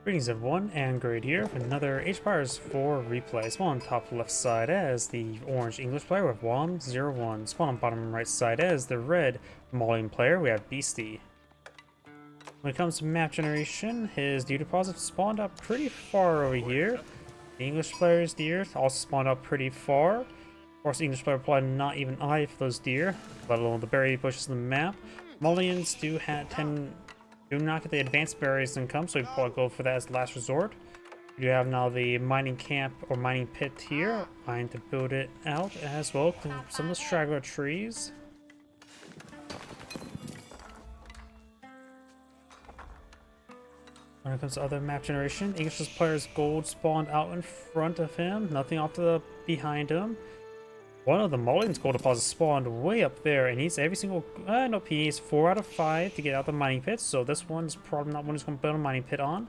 Greetings everyone, and Great here for another Age of Empires 4 replay. Spawn on top left side as the orange English player with Wam01. Spawn on bottom right side as the red Malian player, we have Beasty. When it comes to map generation, his deer deposit spawned up pretty far over here. The English player's deer also spawned up pretty far. Of course, the English player probably not even eye for those deer, let alone the berry bushes on the map. Malians do not get the advanced berries income, so we probably go for that as the last resort. We do have now the mining camp or mining pit here. I need to build it out as well. Some of the straggler trees. When it comes to other map generation, English player's gold spawned out in front of him, nothing off to the behind him. One of the Malian's gold deposits spawned way up there, and he's every single nope, he needs 4 out of 5 to get out the mining pit, so this one's probably not one he's going to build a mining pit on.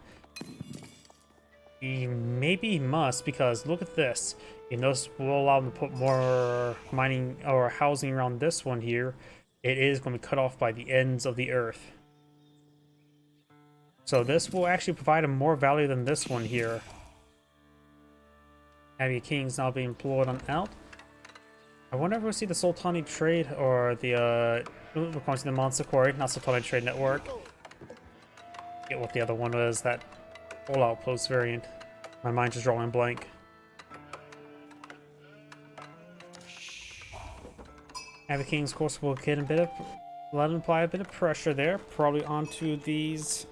Maybe he must, because look at this. You notice we'll allow him to put more mining or housing around this one here. It is going to be cut off by the ends of the earth. So this will actually provide him more value than this one here. Heavy Kings now being employed on out. I wonder if we'll see the Sultani trade or the we're going to the Monster Quarry, not Sultani Trade Network. Get what the other one was, that whole outpost variant. My mind just drawing blank. Heavy Kings, of course, will get a bit of, let him apply a bit of pressure there, probably onto these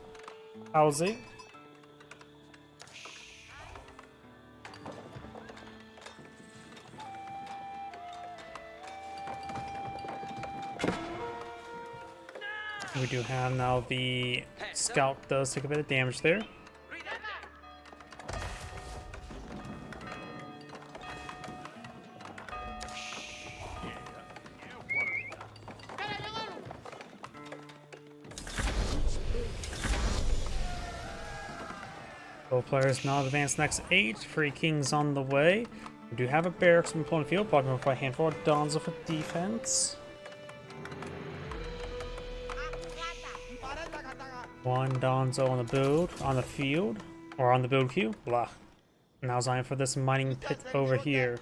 housing. We do have now the scout does take a bit of damage there. Both players now advance next 8. 3 kings on the way. We do have a barracks in the opponent field, blocking off by a handful of Donzo for defense. One Donzo on the build, on the field, or on the build queue. Blah. Now it's time for this mining pit over here.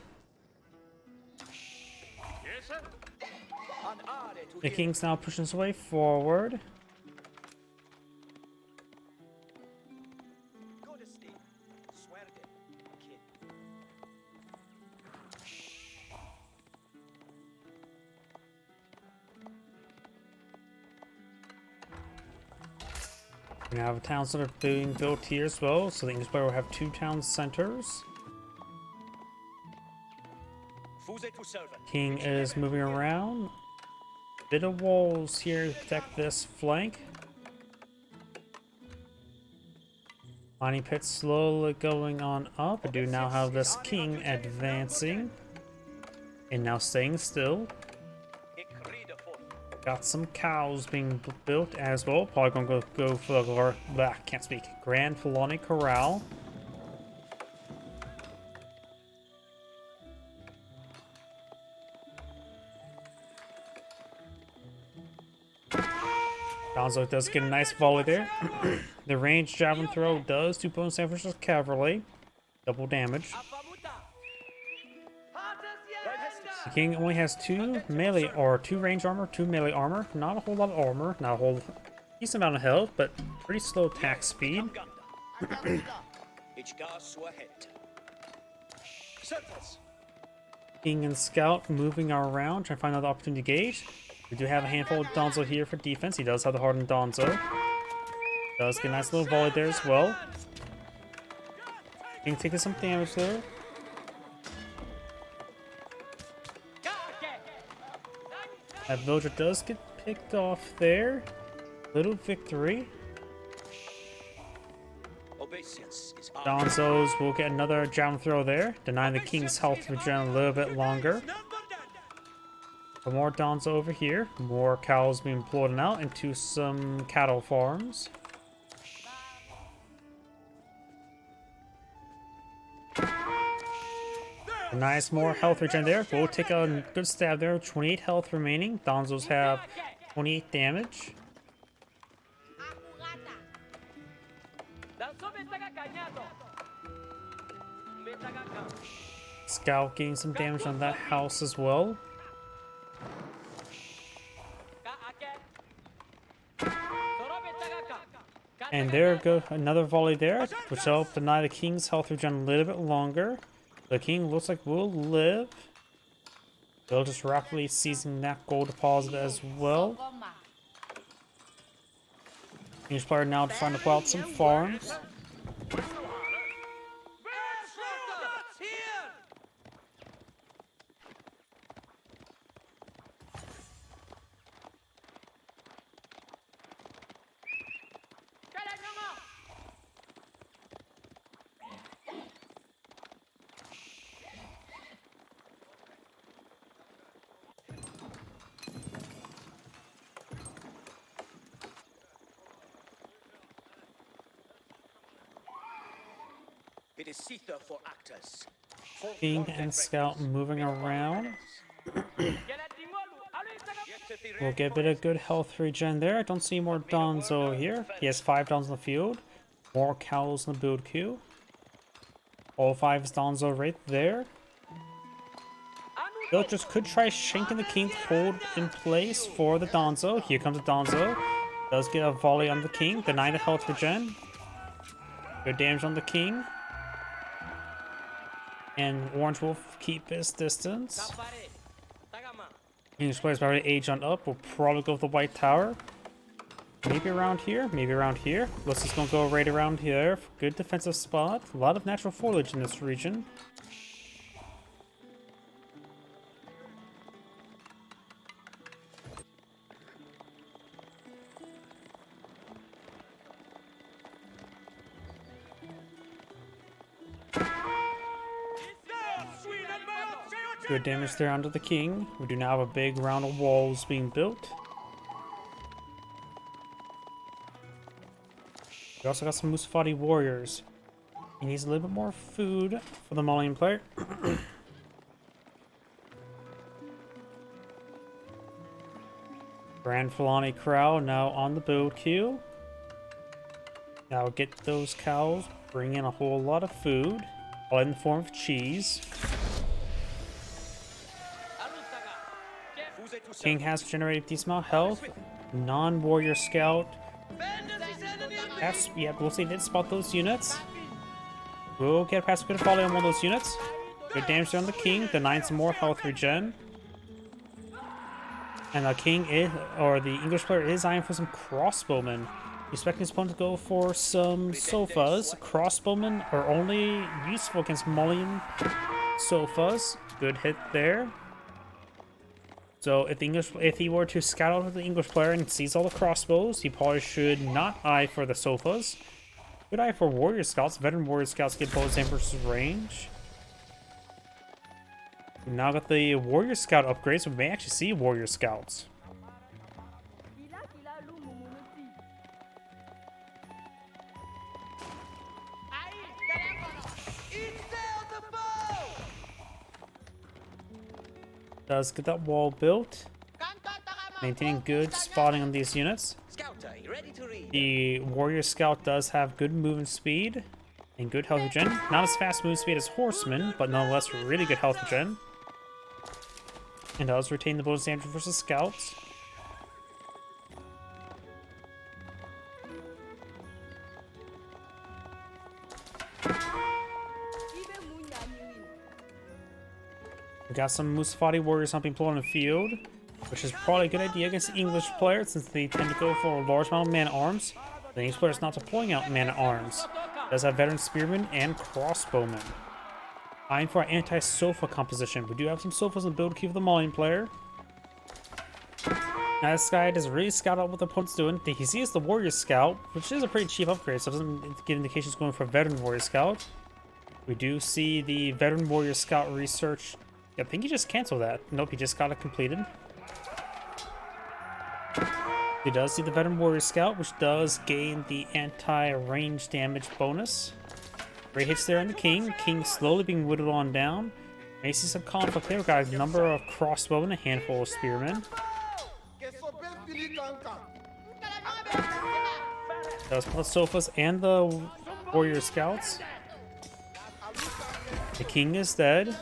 The king's now pushing his way forward. We now have a town center being built here as well, so the English player will have 2 town centers. King is moving around. Bit of walls here to protect this flank. Mining pit slowly going on up. I do now have this king advancing and now staying still. Got some cows being built as well. Probably gonna go for the can't speak. Grand Felony Corral. Donzo does get a nice volley there. The ranged javelin throw does 2 bonus damage to cavalry. Double damage. The king only has 2 melee or 2 range armor, 2 melee armor. Not a whole lot of armor, not a whole decent amount of health, but pretty slow attack speed. King and Scout moving around, trying to find another opportunity to gauge. We do have a handful of Donzo here for defense. He does have the hardened Donzo. Does get a nice little volley there as well. King taking some damage there. That villager does get picked off there. Little victory. Donzos will get another javelin throw there, denying the king's health to regen a little bit longer. But more Donzo over here. More cows being pulled out into some cattle farms. A nice more health regen there. We'll take a good stab there. 28 health remaining. Donzos have 28 damage. Scout getting some damage on that house as well. And there go another volley there, which will help deny the king's health regen a little bit longer. The king looks like will live. They'll just rapidly seizing that gold deposit as well. English player now trying to pull out some farms. It is Sitha for actors. King and scout moving around. We'll get a bit of good health regen there. I don't see more Donzo here. He has 5 Dons in the field. More cows in the build queue. All 5 is Donzo right there. Villagers could try shanking the king to hold in place for the Donzo. Here comes the Donzo. Does get a volley on the king. Deny the health regen. Good damage on the king. And Orange will keep his distance. English players probably Agion up. We'll probably go with the white tower. Maybe around here. Maybe around here. Let's just gonna go right around here. Good defensive spot. A lot of natural foliage in this region. Good damage there onto the king. We do now have a big round of walls being built. We also got some Musafati warriors. He needs a little bit more food for the Malian player. Grand Fulani Crow now on the build queue. Now get those cows, bring in a whole lot of food, all in the form of cheese. King has generated decent amount of health. Non-warrior scout. Yeah, we'll see. Did spot those units. We'll get past a good volley on one of those units. Good damage on the king. Denying some more health regen. And the king is, or the English player is eyeing for some crossbowmen. Expecting his opponent to go for some sofas. Crossbowmen are only useful against Malian sofas. Good hit there. So if he were to scout out with the English player and sees all the crossbows, he probably should not eye for the sofas. Good eye for warrior scouts. Veteran warrior scouts get both aim versus range. We've now got the warrior scout upgrades, so we may actually see warrior scouts. Does get that wall built. Maintaining good spotting on these units. The warrior scout does have good movement speed and good health regen. Not as fast movement speed as horsemen, but nonetheless really good health regen. And does retain the bonus damage versus scouts. We got some Musafati warriors helping pull on the field, which is probably a good idea against the English players since they tend to go for a large amount of man-at-arms. The English player is not deploying out man-at-arms. Does have veteran spearmen and crossbowmen. Eyeing for our anti-sofa composition. We do have some sofas in the build queue for the Malian player. Now this guy doesn't really scout out what the opponent's doing. He sees the warrior scout, which is a pretty cheap upgrade, so it doesn't give indications going for a veteran warrior scout. We do see the veteran warrior scout research. I think he just canceled that. Nope, he just got it completed. He does see the veteran warrior scout, which does gain the anti-range damage bonus. Great hits there on the king. King slowly being whittled on down. May see some conflict there. We've got a number of crossbowmen, a handful of spearmen. Does put the sofas and the warrior scouts. The king is dead.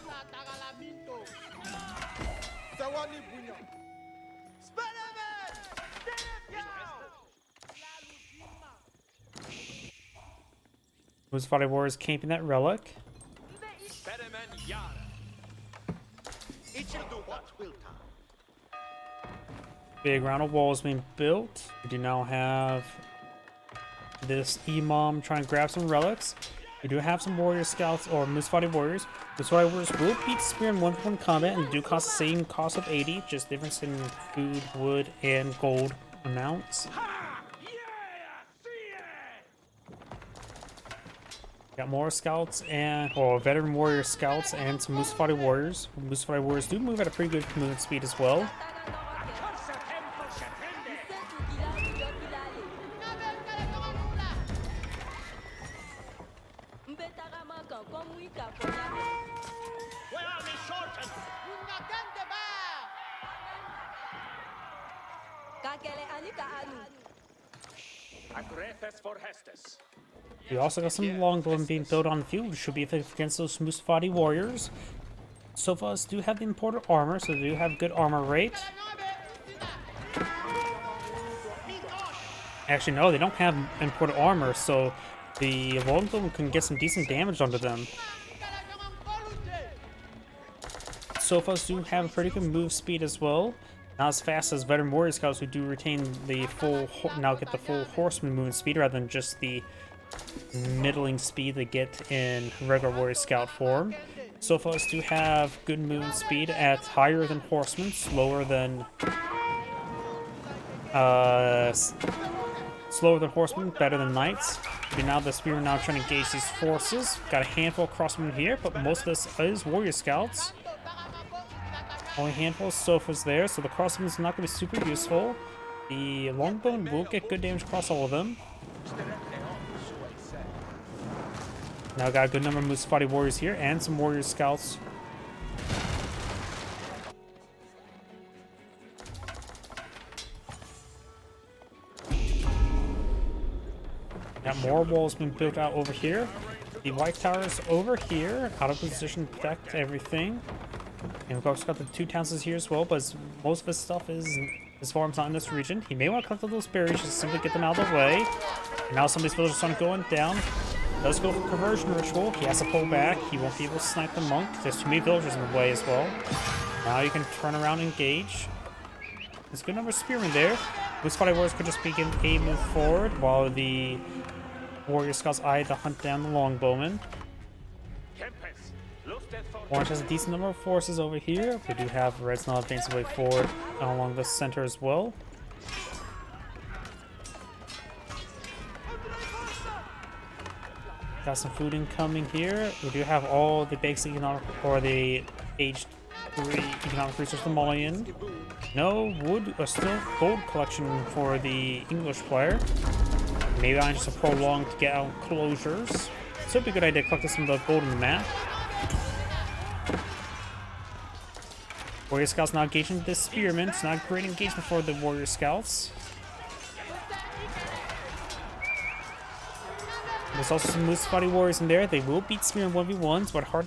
Musfari warriors camping that relic. Big round of walls being built. We do now have this imam trying to grab some relics. We do have some warrior scouts or Musfari warriors. Musfari warriors will beat spear in 1v1 combat and do cost the same cost of 80, just difference in food, wood, and gold amounts. Got more scouts and veteran warrior scouts and some Musfari warriors. Musfari warriors do move at a pretty good movement speed as well. We also got some longbowmen being built on the field, which should be effective against those Musfari warriors. Sofas do have the imported armor, so they do have good armor rate. Actually, no, they don't have imported armor, so the longbowmen can get some decent damage onto them. Sofas do have a pretty good move speed as well. Not as fast as veteran warrior scouts who do retain the full, now get the full horseman movement speed rather than just the middling speed they get in regular warrior scout form. Sofas do have good movement speed at higher than horsemen, slower than horsemen, better than knights. Okay, now the spearmen now trying to engage these forces. Got a handful of crossmen here, but most of this is warrior scouts. Only a handful of sofas there, so the crossmen is not going to be super useful. The longbowmen will get good damage across all of them. Now got a good number of Musfari warriors here and some warrior scouts. Got more walls being built out over here. The white tower is over here, out of position to protect everything. And we've also got the two towns here as well, but most of his stuff is his farm's not in this region. He may want to collect all those berries, just simply get them out of the way. And now some of these villagers starting going down. Does go for conversion ritual. He has to pull back. He won't be able to snipe the monk. There's too many villagers in the way as well. Now you can turn around and engage. There's a good number of spearmen there. Musfari warriors could just begin a move forward while the warrior scouts eye to hunt down the longbowmen. Orange has a decent number of forces over here. We do have Red's now advancing way forward along the center as well. Got some food incoming here. We do have all the basic economic, or the age 3 economic research for Malian. No wood or still gold collection for the English player. Maybe I just prolong to get out closures. So it'd be a good idea to collect some of the gold in the map. Warrior Scouts now engaging the spearmen. It's not a great engagement for the Warrior Scouts. There's also some Musfari warriors in there. They will beat spearmen 1v1s, but hard.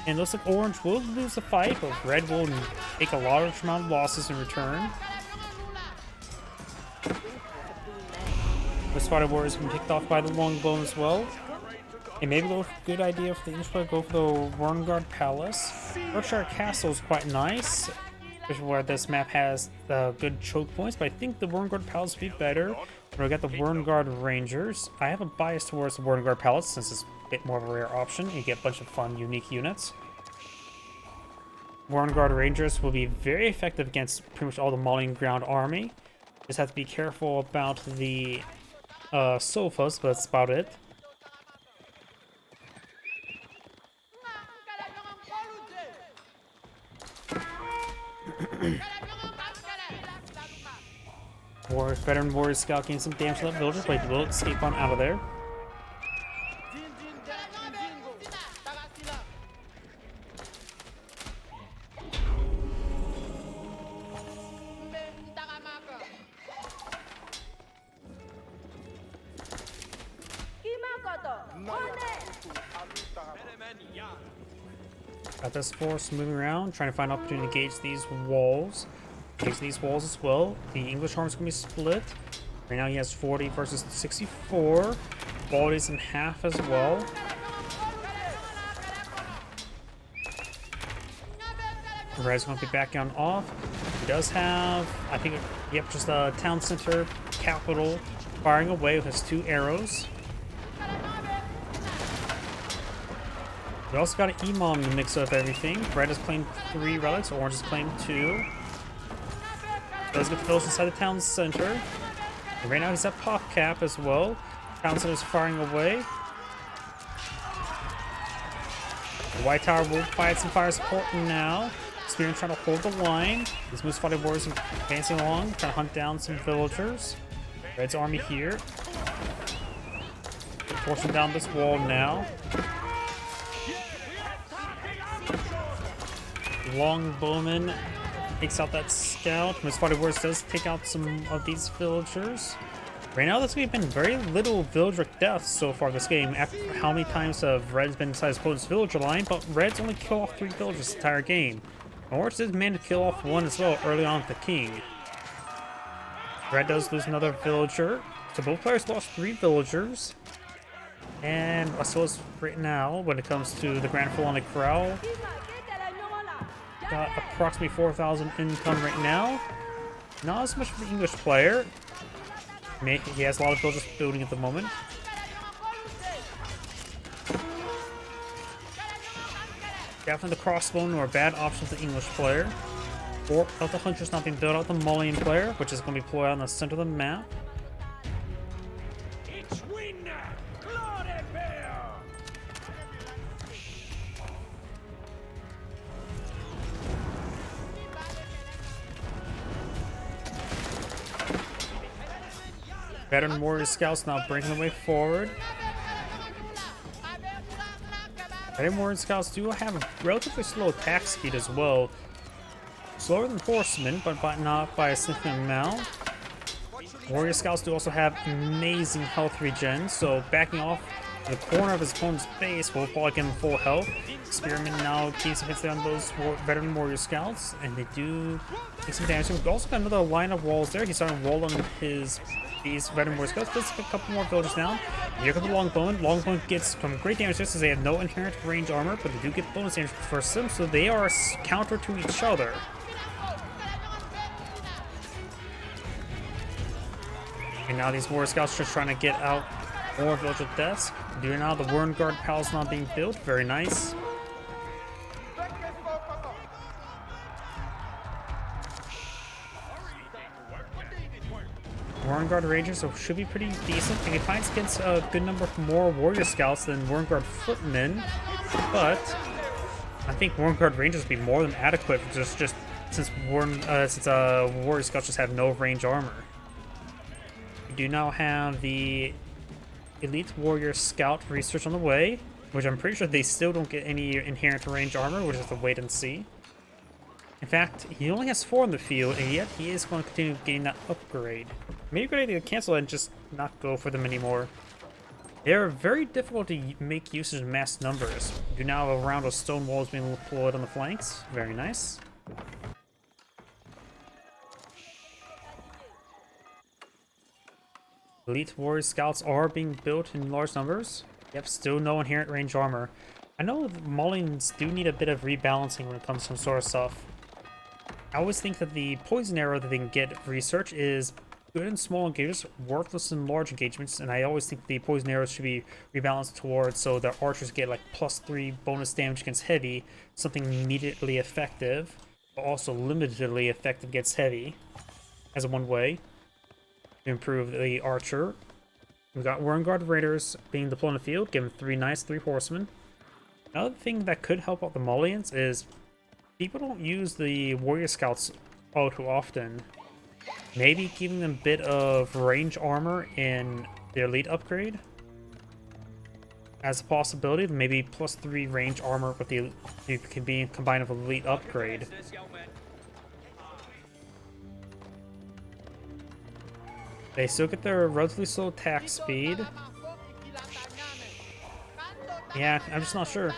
And it looks like Orange will lose the fight, but Red will take a large amount of losses in return. Musfari warriors have been picked off by the longbowmen as well. And maybe a good idea for the English player, go for the Warngard Palace. Berkshire Castle is quite nice, especially where this map has the good choke points, but I think the Warngard Palace would be better. We got the Warngard Rangers. I have a bias towards the Warngard Palace since it's a bit more of a rare option. You get a bunch of fun, unique units. Warngard Rangers will be very effective against pretty much all the Malian ground army. Just have to be careful about the sofas, but that's about it. Veteran Warrior Scout gains some damage to that villager, but he will escape on out of there. Got this force moving around, trying to find an opportunity to gauge these walls. Gauge these walls as well. The English arm's gonna be split. Right now he has 40 versus 64. Quality's in half as well. Red's gonna be backing on off. He does have, I think, yep, just a town center capital firing away with his 2 arrows. We also got an Imam in the mix of everything. Red is claimed 3 relics, Orange is claimed 2. Does get the village inside the town center. And right now he's at pop cap as well. Town center is firing away. The White Tower will provide some fire support now. Spearman trying to hold the line. These Moose Fighting Warriors advancing along, trying to hunt down some villagers. Red's army here. Forcing down this wall now. Longbowman takes out that scout. Moose Fighting Warriors does take out some of these villagers. Right now, there's been very little villager deaths so far this game. After how many times have Red's been inside his opponent's villager line, but Red's only killed off 3 villagers this entire game. Orange did manage to kill off 1 as well early on with the king. Red does lose another villager. So both players lost 3 villagers. And I suppose right now, when it comes to the Grand Philonic Corral, got approximately 4,000 income right now. Not as much for the English player. He has a lot of villagers building at the moment. Definitely the crossbone or a bad option for the English player. Or of the Hunters not being built out the Malian player, which is going to be deployed on the center of the map. Veteran Warrior Scouts now breaking the way forward. Veteran Warrior Scouts do have a relatively slow attack speed as well. Slower than Horsemen, but not by a significant amount. Warrior Scouts do also have amazing health regen, so backing off the corner of his opponent's base will probably give him full health. Spearman now keeps hits on those Veteran Warrior Scouts, and they do take some damage. We've also got another line of walls there. He's starting to wall on these Veteran Warrior Scouts. Let's get a couple more villagers down. Here comes the Longbowman. Longbowman gets some great damage just as they have no inherent range armor, but they do get bonus damage for them, so they are counter to each other. And now these Warrior Scouts are just trying to get out more villager deaths. Doing now the Wern Guard Palace not being built. Very nice. Wern Guard Rangers should be pretty decent. They can fight against a good number of more Warrior Scouts than Wern Guard Footmen, but I think Wern Guard Rangers would be more than adequate just since Warrior Scouts just have no range armor. We do now have the Elite Warrior Scout research on the way, which I'm pretty sure they still don't get any inherent range armor, which is to wait and see. In fact, he only has 4 in the field, and yet he is going to continue getting that upgrade. Maybe a good idea to cancel it and just not go for them anymore. They are very difficult to make usage in mass numbers. You now have a round of stone walls being deployed on the flanks. Very nice. Elite Warrior Scouts are being built in large numbers. Yep, still no inherent range armor. I know the Malians do need a bit of rebalancing when it comes to some sort of stuff. I always think that the poison arrow that they can get for research is good in small engagements, worthless in large engagements, and I always think the poison arrows should be rebalanced towards so the archers get like +3 bonus damage against heavy, something immediately effective, but also limitedly effective against heavy, as one way to improve the archer. We've got Wern Guard Raiders being deployed in the field, give them 3 nice 3 horsemen. Another thing that could help out the Malians is people don't use the Warrior Scouts all too often. Maybe giving them a bit of range armor in their elite upgrade as a possibility. Maybe +3 range armor with the it can be combined with elite upgrade. They still get their relatively slow attack speed. Yeah, I'm just not sure.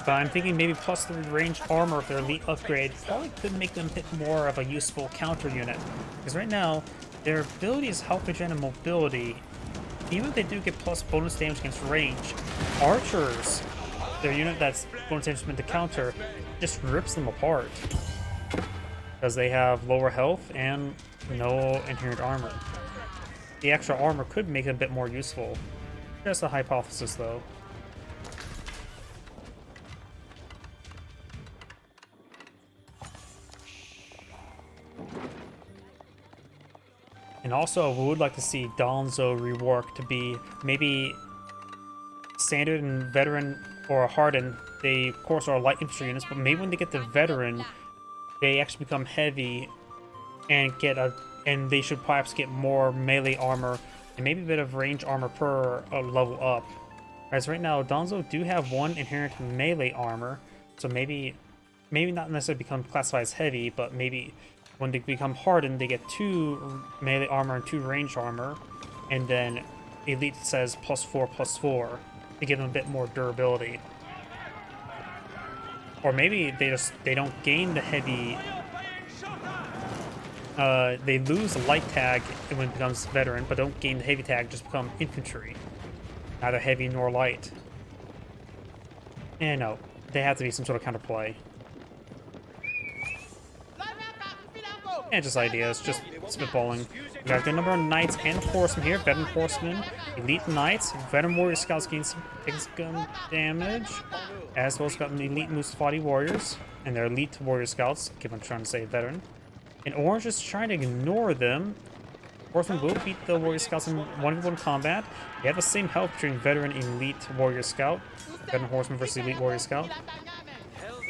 But I'm thinking maybe plus 3 range armor with their elite upgrade probably could make them hit more of a useful counter unit. Because right now, their abilities, health regen, and mobility, even if they do get plus bonus damage against range, archers, their unit that's bonus damage meant to counter, just rips them apart. Because they have lower health and no inherent armor. The extra armor could make it a bit more useful. Just a hypothesis, though. And also, we would like to see Donzo reworked to be maybe standard and veteran or hardened. They, of course, are light infantry units, but maybe when they get to veteran, they actually become heavy and and they should perhaps get more melee armor and maybe a bit of range armor per level up. Whereas right now, Donzo do have 1 inherent melee armor, so maybe not necessarily become classified as heavy, but maybe when they become hardened, they get 2 melee armor and 2 range armor, and then Elite says +4/+4 to give them a bit more durability. Or maybe they don't gain the heavy. They lose the light tag when it becomes veteran, but don't gain the heavy tag, just become infantry. Neither heavy nor light. And no, they have to be some sort of counterplay. And just ideas, just spitballing. We got a good number of knights and horsemen here. Veteran horsemen, elite knights, veteran warrior scouts gain some gun damage, as well as got the elite Mustafati warriors and their elite warrior scouts. I keep on trying to say veteran. And orange is trying to ignore them. Horsemen will beat the warrior scouts in 1v1 combat. They have the same health between veteran and elite warrior scout. Veteran horseman versus elite warrior scout.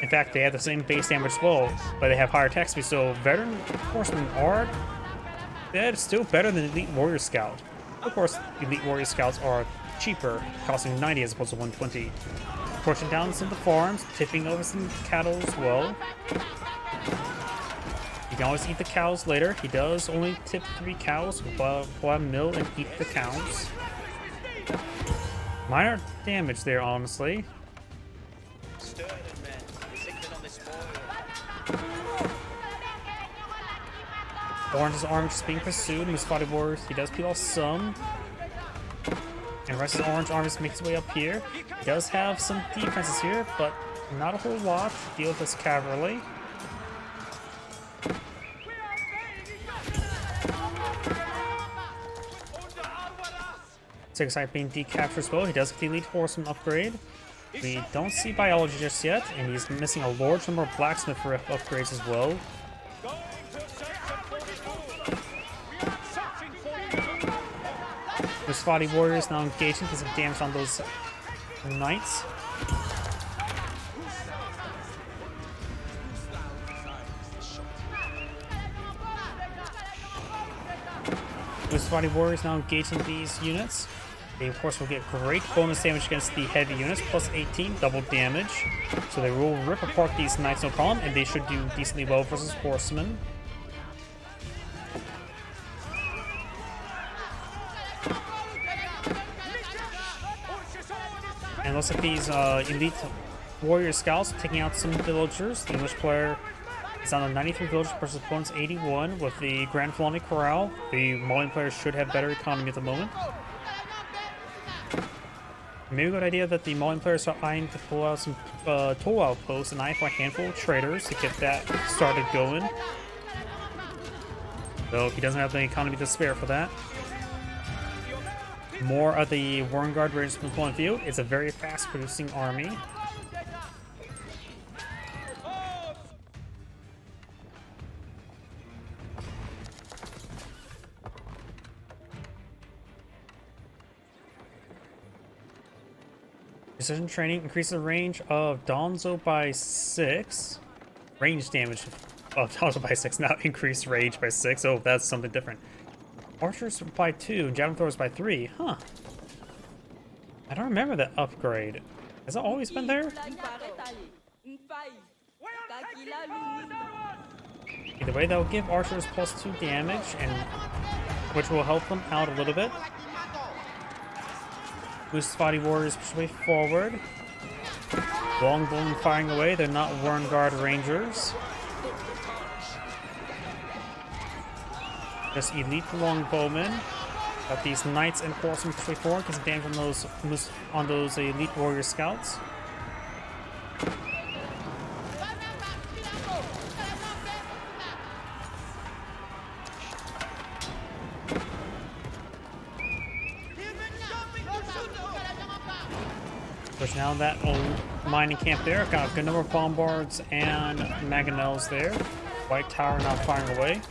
In fact, they have the same base damage as well, but they have higher attack speed, so veteran horsemen are still better than elite warrior scout. Of course, elite warrior scouts are cheaper, costing 90 as opposed to 120. Pushing down some of the farms, tipping over some cattle as well. You can always eat the cows later. He does only tip 3 cows, pull out a mill and eat the cows. Minor damage there, honestly. Orange's army just being pursued. Mustafati warriors, he does peel off some. And the rest of the orange army just makes its way up here. He does have some defenses here, but not a whole lot to deal with this cavalry. Second side being decaptured as well. He does get the elite horseman upgrade. We don't see biology just yet, and he's missing a large number of blacksmith upgrades as well. Mustafati warriors now engaging because of damage on those knights. Mustafati warriors now engaging these units. They of course will get great bonus damage against the heavy units, plus 18, double damage. So they will rip apart these knights no problem, and they should do decently well versus horsemen. And looks like these elite warrior scouts taking out some villagers. The English player is on a 93 villagers versus opponent's 81 with the Grand Felony Corral. The Malian player should have better economy at the moment. Maybe a good idea that the Malian players are eyeing to pull out some toll outposts and eye for a handful of traders to get that started going. Though he doesn't have the economy to spare for that. More of the Warren Guard Rangers from the field. It's a very fast producing army. Precision training increases the range of Donzo by 6. Range damage of Donzo by 6, not increased range by 6. Oh, that's something different. Archers by 2, and javelin throwers by 3. Huh. I don't remember that upgrade. Has it always been there? Either way, that will give archers plus 2 damage, and which will help them out a little bit. Musfati warriors push way forward. Longbowmen firing away. They're not Warren Guard Rangers. Just elite longbowmen. Got these knights and horsemen push way forward. Get some damage on those elite warrior scouts. Push down that old mining camp there. Got a good number of bombards and mangonels there. White tower now firing away.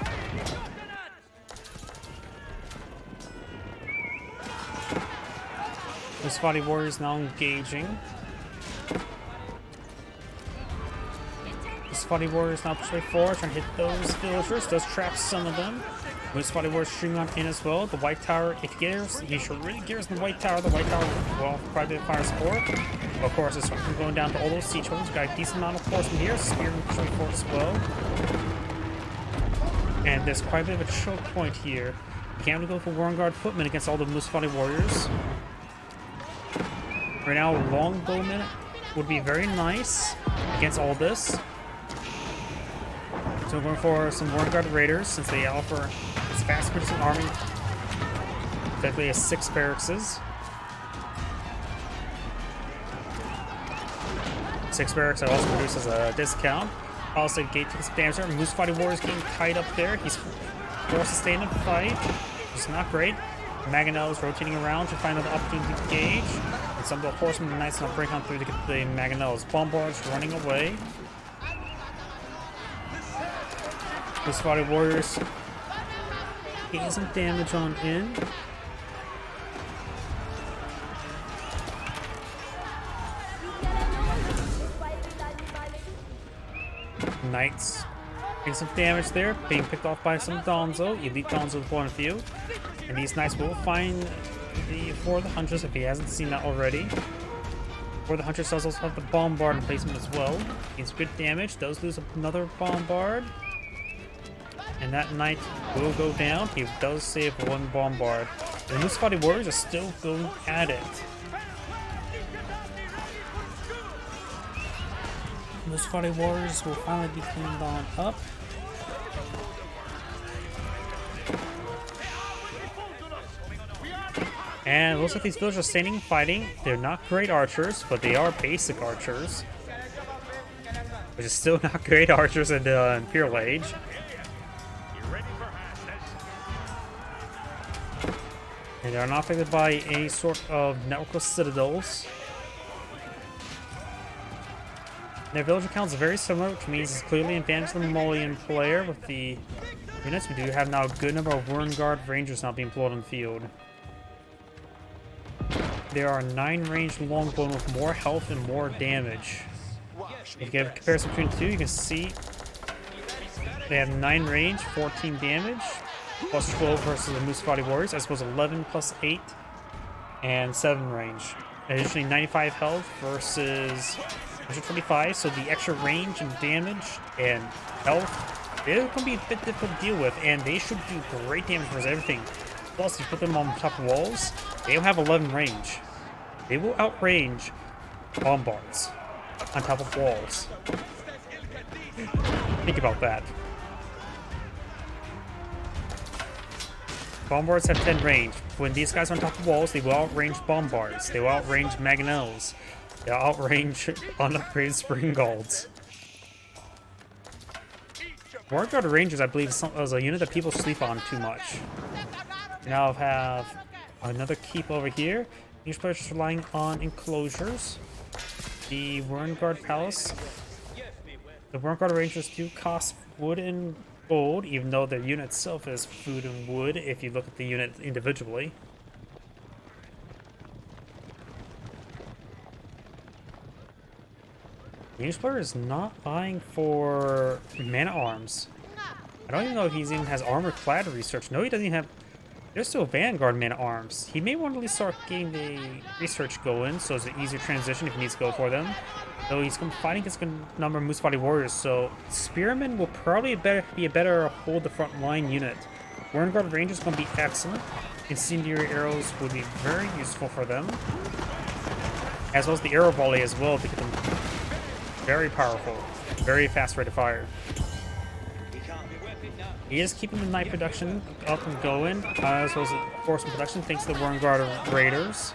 The Spotty warriors now engaging. The Spotty warriors now push way forward, trying to hit those villagers. Does trap some of them. The Spotty warriors streaming on in as well. The white tower, if he gears, he should really gears in the white tower. The white tower will quite a bit of fire support. Of course, it's going down to all those siege homes. Got a decent amount of horsemen here. Spearmen pushing forward as well. And there's quite a bit of a choke point here. You can't really go for Warren Guard footmen against all the Musfati warriors. Right now, longbowmen would be very nice against all this. So we're going for some Warren Guard raiders since they offer this fast producing army. Effectively has 6 barracks. 6 barracks that also produces a discount. Also, gate takes damage there. Musfati warriors getting tied up there. He's forced to stay in the fight, which is not great. Mangonels rotating around to find another opportunity to engage. And some of the horsemen and knights now break on through to get the Mangonels. Bombards running away. Musfati warriors getting some damage on in. Knights getting some damage there, being picked off by some Donzo. Elite Donzo point of view. And these knights will find for the Huntress if he hasn't seen that already. For the Huntress does also have the Bombard in placement as well. Gains good damage, does lose another Bombard. And that knight will go down. He does save 1 Bombard. And the Musfati warriors are still going at it. Musfati warriors will finally be cleaned on up. And it looks like these villagers are standing and fighting. They're not great archers, but they are basic archers. Which is still not great archers in the Imperial Age. And they are not affected by any sort of network of citadels. Their villager count is very similar, which means it's clearly an advantage to the Malian player with the units. We do have now a good number of Warren Guard Rangers now being employed on the field. There are 9 ranged longbowmen with more health and more damage. If you get a comparison between the two, you can see they have 9 range, 14 damage, plus 12 versus the Musfati warriors. I suppose 11 plus 8 and 7 range. Additionally, 95 health versus 125, so the extra range and damage and health, they're going to be a bit difficult to deal with, and they should do great damage versus everything. Plus, if you put them on top of walls, they will have 11 range. They will outrange bombards on top of walls. Think about that. Bombards have 10 range. When these guys are on top of walls, they will outrange bombards. They will outrange mangonels. They'll outrange unupgraded spring guards. Warren Guard Rangers, I believe, is a unit that people sleep on too much. Now have another keep over here. Each player is relying on enclosures. The Warren Guard Palace. The Warren Guard Rangers do cost wood and gold, even though their unit itself is food and wood if you look at the unit individually. The English player is not buying for man-at-arms. I don't even know if he even has armor-clad research. No, he doesn't even have... There's still Vanguard man-at-arms. He may want to at least start getting the research going, so it's an easier transition if he needs to go for them. Though he's fighting against a number of Musfati warriors, so Spearmen will probably be a better hold the front line unit Warren Guard Rangers going to be excellent. Incendiary arrows would be very useful for them. As well as the arrow volley as well, to get them very powerful. Very fast rate of fire. He is keeping the night production up and going, as well as the force production thanks to the Warren Guard Raiders.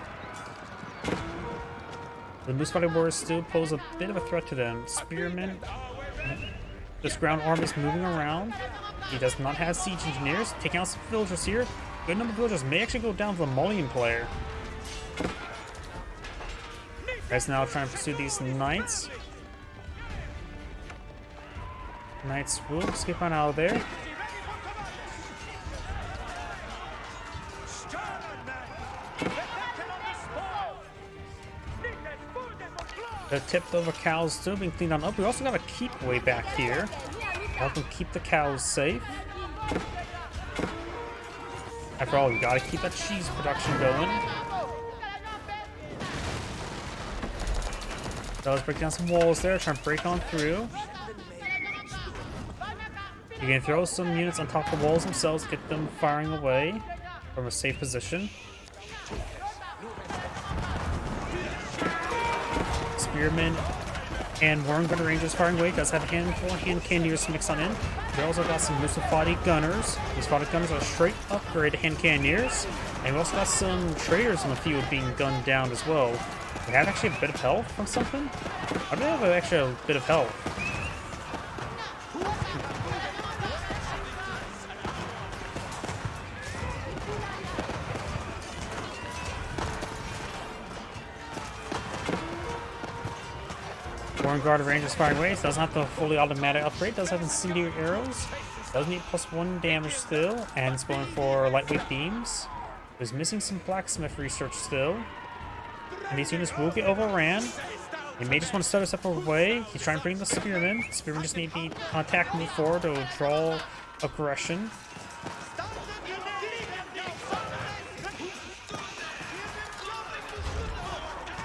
The Moose Fighting Warriors still pose a bit of a threat to them. Spearmen, this ground army is moving around. He does not have siege engineers. Taking out some villagers here. Good number of villagers may actually go down to the Malian player. Guys now trying to pursue these knights. Knights will skip on out of there. The tipped over cows still being cleaned on up. We also got a keep way back here. Help them keep the cows safe. After all, you gotta keep that cheese production going. So let's break down some walls there, trying to break on through. You can throw some units on top of the walls themselves, get them firing away from a safe position. Spearmen and Warren Guard Rangers firing away. Does have a handful of hand cannoneers mixed on in. We also got some Musafati gunners. Musafati gunners are a straight upgrade to hand cannoneers. And we also got some traders in the field being gunned down as well. We have actually a bit of health from something. I do have actually a bit of health. Warren Guard Rangers firing away. Doesn't have the fully automatic upgrade. Does have incendiary arrows. Does need +1 damage still. And it's going for lightweight beams. Is missing some blacksmith research still. And these units will get overran. He may just want to set us up away. He's trying to bring the spearmen. Spearmen just need to be on attack, move forward to draw aggression.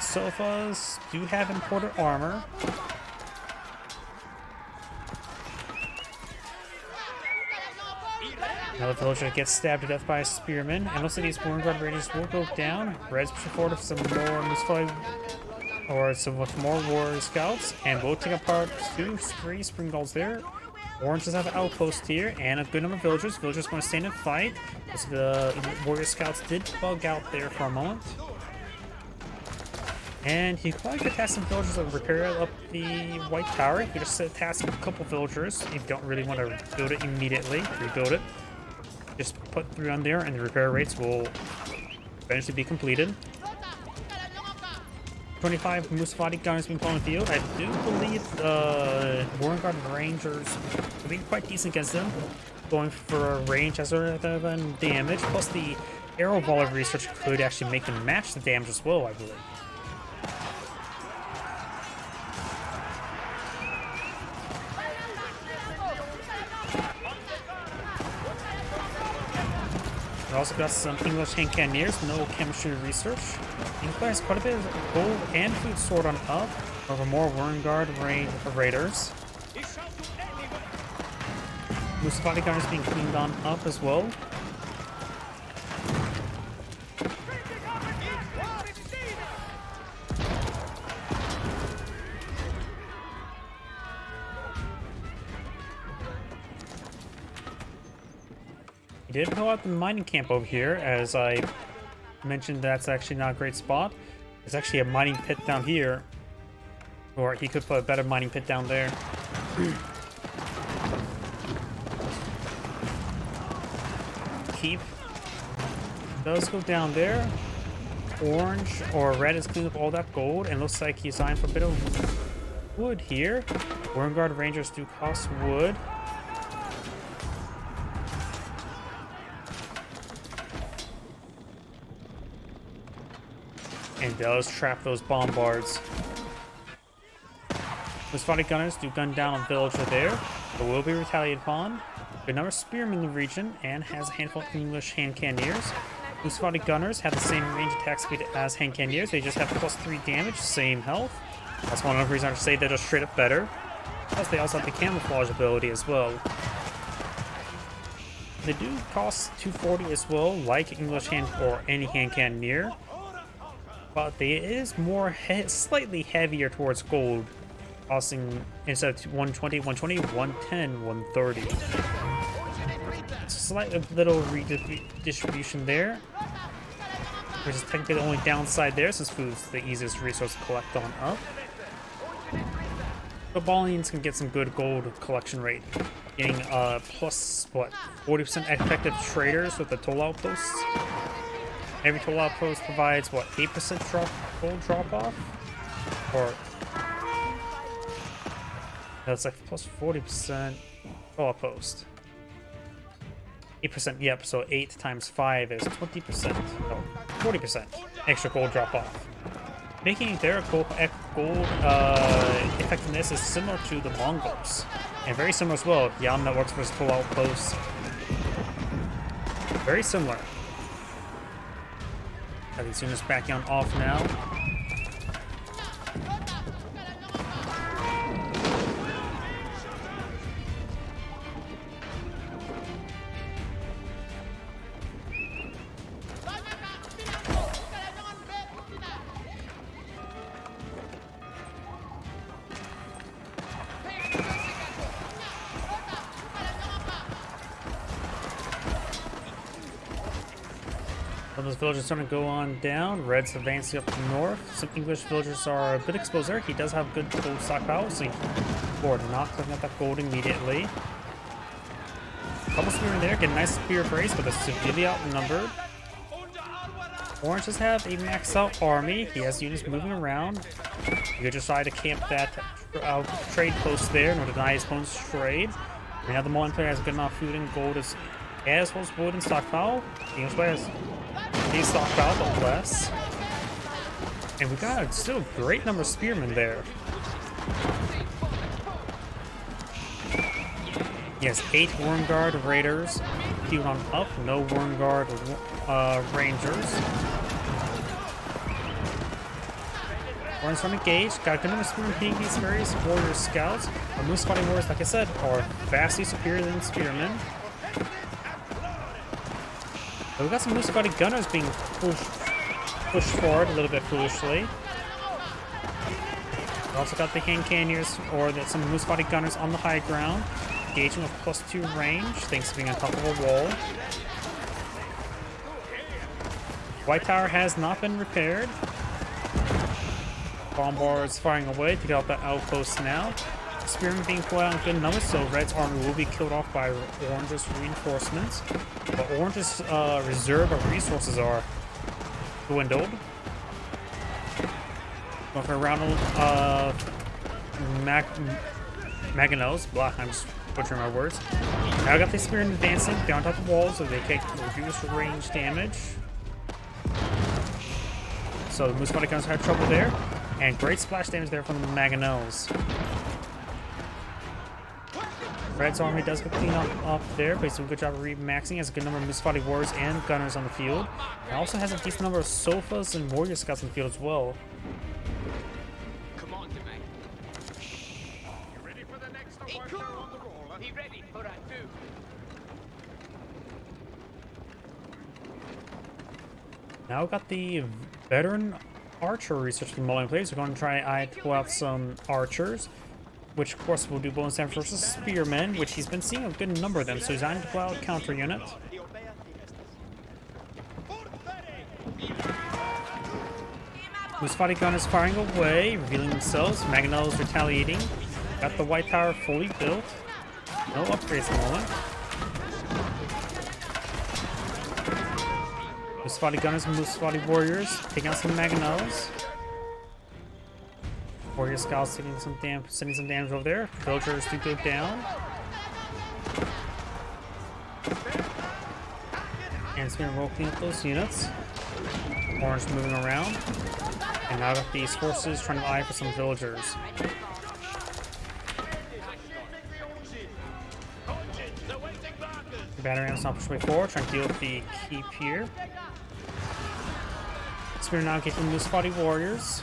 Sofas do have imported armor. Another villager gets stabbed to death by a spearman. And looks like these Warren Guard Rangers will go down. Red's pushing forward with some more Musfly or some more warrior scouts. And we'll take apart 2-3 spring dolls there. Orange does have an outpost here and a good number of villagers. Villagers going to stand and fight. So the warrior scouts did bug out there for a moment. And he probably could task some villagers to repair up the White Tower. You could just task a couple villagers if you don't really want to build it immediately. Rebuild it. Just put 3 on there and the repair rates will eventually be completed. 25 Musafati gunners being put on the field. I do believe Warren Guard Rangers will be quite decent against them. Going for a range as rather than damage. Plus the arrow volley research could actually make them match the damage as well, I believe. We also got some English hand cannoneers, no chemistry research. English has quite a bit of gold and food stored on up over more Warren Guard Raiders. Musafati gunners being cleaned on up as well. He did pull out the mining camp over here, as I mentioned that's actually not a great spot. There's actually a mining pit down here, or he could put a better mining pit down there. Keep does go down there. Orange or red is cleaning up all that gold, and looks like he's eyeing for a bit of wood here. Warren Guard Rangers do cost wood. And does trap those bombards. Musafati gunners do gun down a villager there, but will be retaliated upon. Good number of spearmen in the region and has a handful of English hand cannoneers. Musafati gunners have the same range attack speed as hand cannoneers. They just have +3 damage, same health. That's one of the reasons I say they're just straight up better. Plus they also have the camouflage ability as well. They do cost 240 as well, like English hand or any hand cannoneer, but they is more slightly heavier towards gold, costing instead of 120, 120, 110, 130. It's a slight little redistribution there, which is technically the only downside there, since food's the easiest resource to collect on up. But Malians can get some good gold collection rate, getting plus what 40% effective traders with the toll outposts. Every toll outpost provides what 8% gold drop off, or that's like plus 40% toll outpost. 8%, yep. So 8 times 5 is 20%. No, 40% extra gold drop off. Making their gold effectiveness is similar to the Mongols, and very similar as well. Yam that works versus toll outposts. Very similar. Got these units back on off now. Those villagers starting to go on down. Red's advancing up to north. Some English villagers are a bit exposed there. He does have good gold stockpile, so for not clicking up that gold immediately. Couple spear in there, get a nice spear brace, but they're severely outnumbered. Orange does have a maxed out army. He has units moving around. You could just try to camp that trade post there in order to deny his opponent's trade. Right now the Malian player has good enough food and gold as well as wood and stockpile. The English player has a stockpile, but less. And we got still a great number of spearmen there. He has 8 Wormguard Raiders queued on up, no Wormguard Rangers. Orange from engaged, got a good number of spearmen hitting these various warrior scouts. Our moose fighting warriors, like I said, are vastly superior than spearmen. But we got some moose fighting gunners being pushed forward a little bit foolishly. We also got the hand cannoneers, or some moose fighting gunners on the high ground, engaging with +2 range, thanks to being on top of a wall. White Tower has not been repaired. Bombar is firing away to get out the outpost now. Spearmen being pulled out in good numbers, so Red's army will be killed off by Orange's reinforcements. But Orange's reserve of resources are dwindled. Going for a round of Maganos. Blah, I'm just butchering my words. Now I got the Spearmen advancing down top of the walls so they can reduce range damage. So the Moose Fighting Guns had trouble there. And great splash damage there from the Maganos. Red's army does get clean up there, but he's doing a good job of remaxing. He has a good number of Musfati warriors and gunners on the field. And also has a decent number of sofas and warrior scouts on the field as well. Come on, mate. You ready for the next worker on the roll? Be ready for that too. Now we've got the veteran archer research from the Malian players. We're going to try to pull out some archers, which of course will do bonus damage versus spearmen, which he's been seeing a good number of them, so he's trying to pull out a counter unit. Musfati gun is firing away, revealing themselves. Maganos retaliating. Got the White Tower fully built. No upgrades at the moment. Musfati gunners and Musfati warriors taking out some Maganos. Warrior scouts sending some damage over there. Villagers do go down. And it's been rolling up those units. Orange moving around. And now got these forces trying to eye for some villagers. The battery ram's not pushed way forward, trying to deal with the keep here. Spear now getting the Musfati warriors.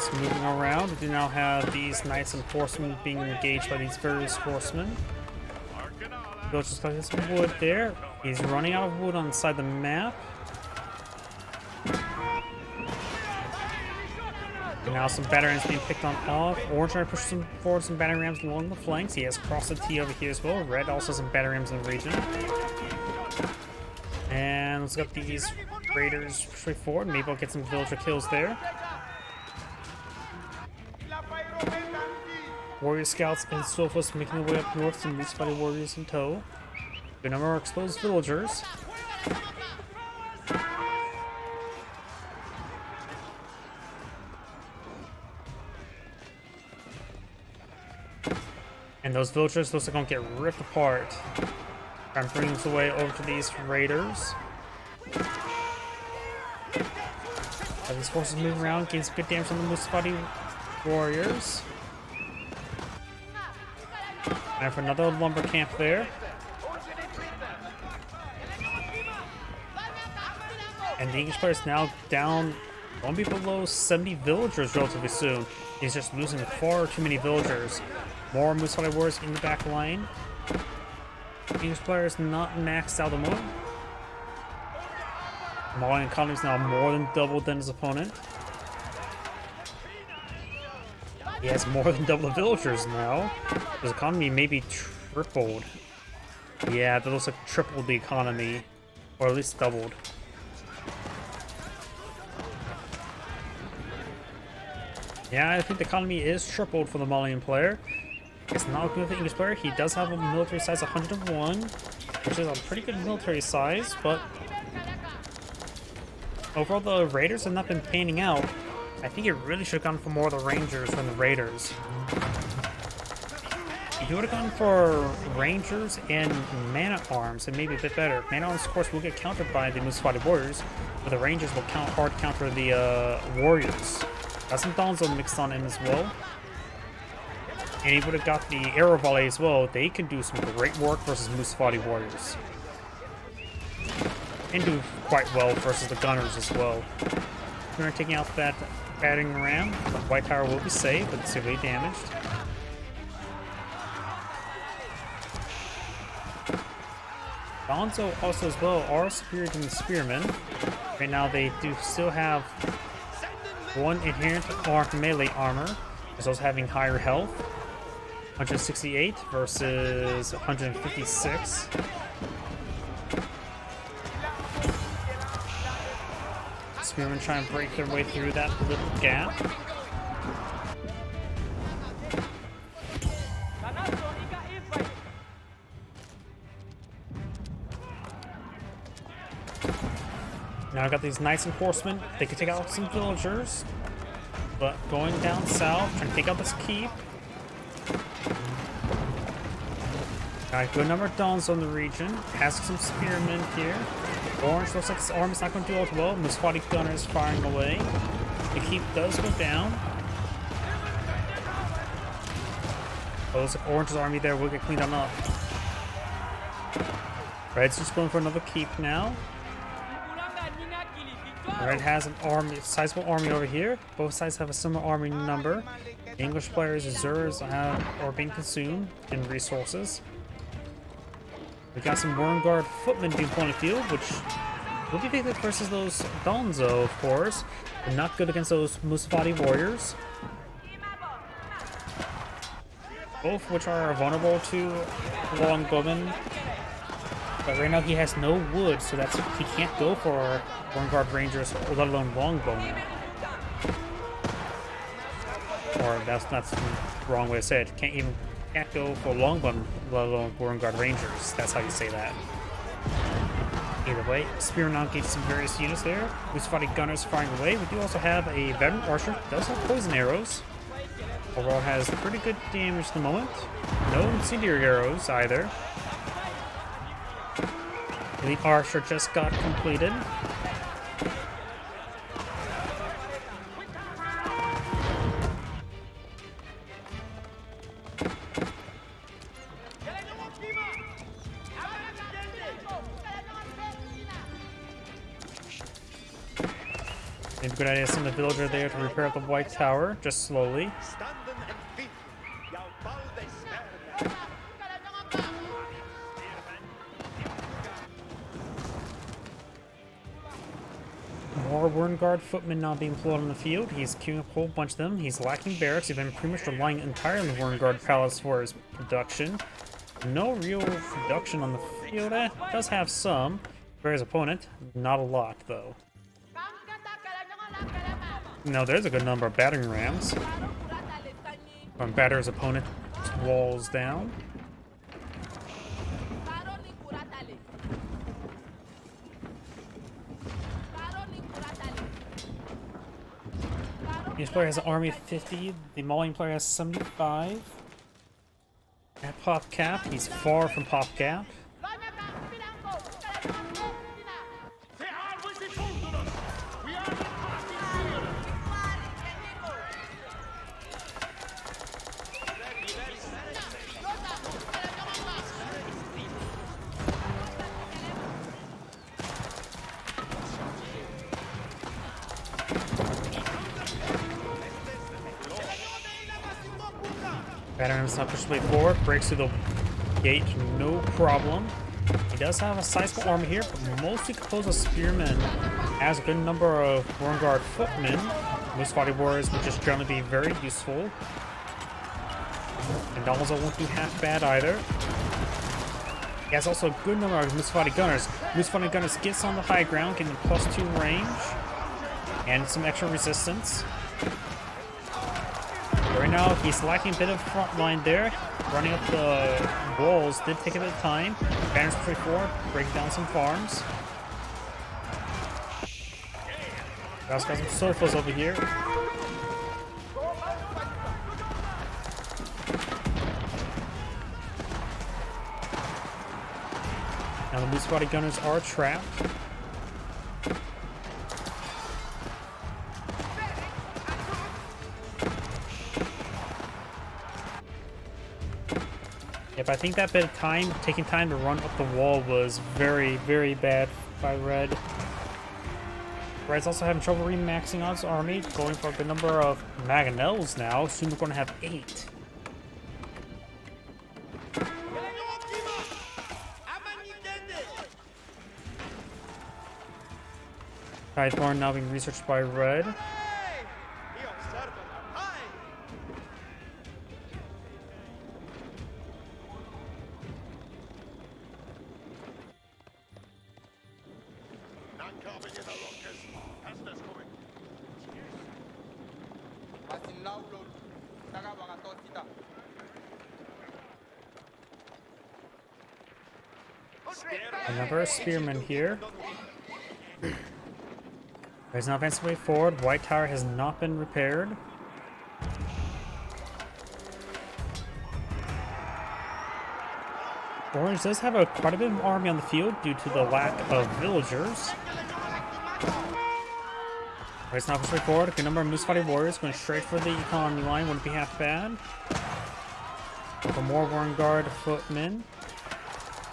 Force moving around. We do now have these knights and horsemen being engaged by these various horsemen. Villagers collecting some wood there. He's running out of wood on the side of the map. And now some battering rams being picked on off. Orange trying to push some forward some battering rams along the flanks. He has crossed the T over here as well. Red also has some battering rams in the region. And let's get these raiders straight forward. Maybe I'll get some villager kills there. Warrior scouts and Sofas making their way up north, some Moose Fighting warriors in tow. Good number of exposed villagers. And those villagers looks like gonna get ripped apart. Try and bring them away over to these raiders. These forces move around, gain some good damage on the Musfati warriors. And for another lumber camp there. And the English player is now down, won't be below 70 villagers relatively soon. He's just losing far too many villagers. More Musfati warriors in the back line. The English player is not maxed out the moment. Malian economy is now more than double than his opponent. He has more than double the villagers now. His economy may be tripled. Yeah, that looks like tripled the economy. Or at least doubled. Yeah, I think the economy is tripled for the Malian player. It's not good for the English player. He does have a military size 101, which is a pretty good military size, but overall the raiders have not been panning out. I think it really should have gone for more of the rangers than the raiders. If you would have gone for rangers and man-at-arms, it may be a bit better. Man-at-arms, of course, will get countered by the Musfati warriors, but the rangers will hard counter the warriors. Got some Donzo mixed on in as well. And he would have got the arrow volley as well. They can do some great work versus Musfati warriors. And do quite well versus the gunners as well. We're taking out that battering ram. The white tower will be safe, but severely damaged. Donzo also as well are superior to the spearmen. Right now they do still have one inherent melee armor, as well as having higher health. 168 versus 156. Spearmen try and break their way through that little gap. Now I got these knights and horsemen. They can take out some villagers, but going down south, trying to take out this keep. Got a good number of Dons on the region. Has some spearmen here. Orange looks like his army's not going to do all well. Musfati gunner is firing away. The keep does go down. Oh, looks like Orange's army there will get cleaned on up. Red's just going for another keep now. Red has an army, sizable army over here. Both sides have a similar army number. The English players' reserves are being consumed in resources. We got some Worm Guard footmen being put on the field, which will be big versus those Donzo, of course, but not good against those Musfati warriors. Both which are vulnerable to longbowmen. But right now he has no wood, so that's he can't go for Worm Guard Rangers, let alone longbowmen. Or that's the wrong way to say it. Can't go for longbowmen, let alone Worm Guard Rangers. That's how you say that. Either way, Spear now engages some various units there. Musfati gunners firing away. We do also have a veteran archer. Does have poison arrows. Overall has pretty good damage at the moment. No incendiary arrows either. The archer just got completed. good idea to send the villager there to repair the White Tower, just slowly. More Wernguard footmen now being pulled on the field. He's queuing up a whole bunch of them. He's lacking barracks. He's been pretty much relying entirely on the Wernguard Palace for his production. No real production on the field. Does have some for his opponent. Not a lot, though. No, there's a good number of battering rams. From batter his opponent's walls down. Each player has an army of 50. The Malian player has 75. At pop cap, he's far from pop cap. Batteram's not pushed his way forward, breaks through the gate, no problem. He does have a sizable army here, but mostly composed of spearmen. Has a good number of Wernguard footmen. Musfati warriors would just generally be very useful. And Dalmazel won't do half bad either. He has also a good number of Musfati gunners. Musfati gunners gets on the high ground, getting +2 range and some extra resistance. Right now, he's lacking a bit of front line there. Running up the walls did take a bit of time. Banners push forward, break down some farms. Got some sofas over here. Now the Musfati gunners are trapped. Yep, I think that bit of time, taking time to run up the wall was very, very bad by Red. Red's also having trouble remaxing on his army, going for a good number of mangonels now. Soon we're going to have 8. Tideborn now being researched by Red. Another spearman here. He's not advancing way forward. White Tower has not been repaired. Orange does have quite a bit of army on the field due to the lack of villagers. It's not pushing forward. A good number of Musfati warriors going straight for the economy line. Wouldn't be half bad. For more Wernguard footmen.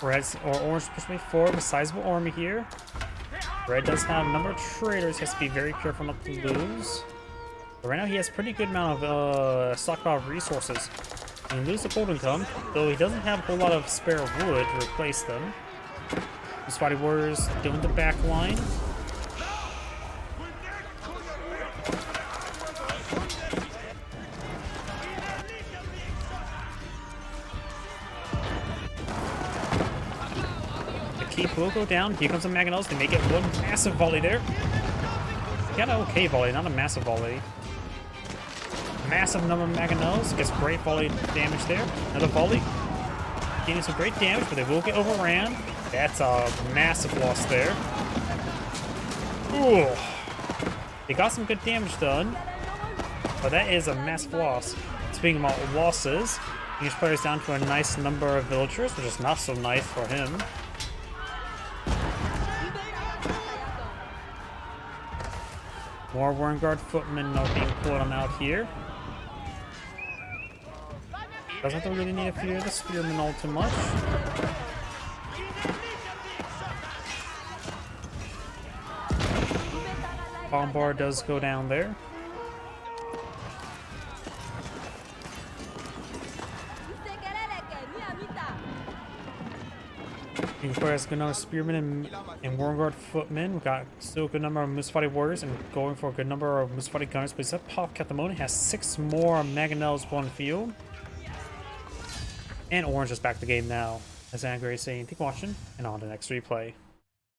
Red's or Orange push me forward with a sizable army here. Red does have a number of traders. He has to be very careful not to lose. But right now he has a pretty good amount of stockpile resources. He can lose the gold income, though he doesn't have a whole lot of spare wood to replace them. Musfati warriors doing the back line. Keep will go down. Here comes the mangonels. They may get one massive volley there. Got an okay volley, not a massive volley. Massive number of mangonels. Gets great volley damage there. Another volley. Getting some great damage, but they will get overran. That's a massive loss there. Ooh. They got some good damage done, but that is a massive loss. Speaking about losses, each player is down to a nice number of villagers, which is not so nice for him. More Wernguard footmen are being pulled on out here. Doesn't really need to fear the spearmen all too much. Bombar does go down there. Of course, good number of spearmen and Warguard footmen. We got still a good number of Musfati warriors and going for a good number of Musfati gunners. But that Pop Katamoni has 6 more Mangonels on field. And Orange is back to the game now. As Angry is saying, keep watching and on to the next replay.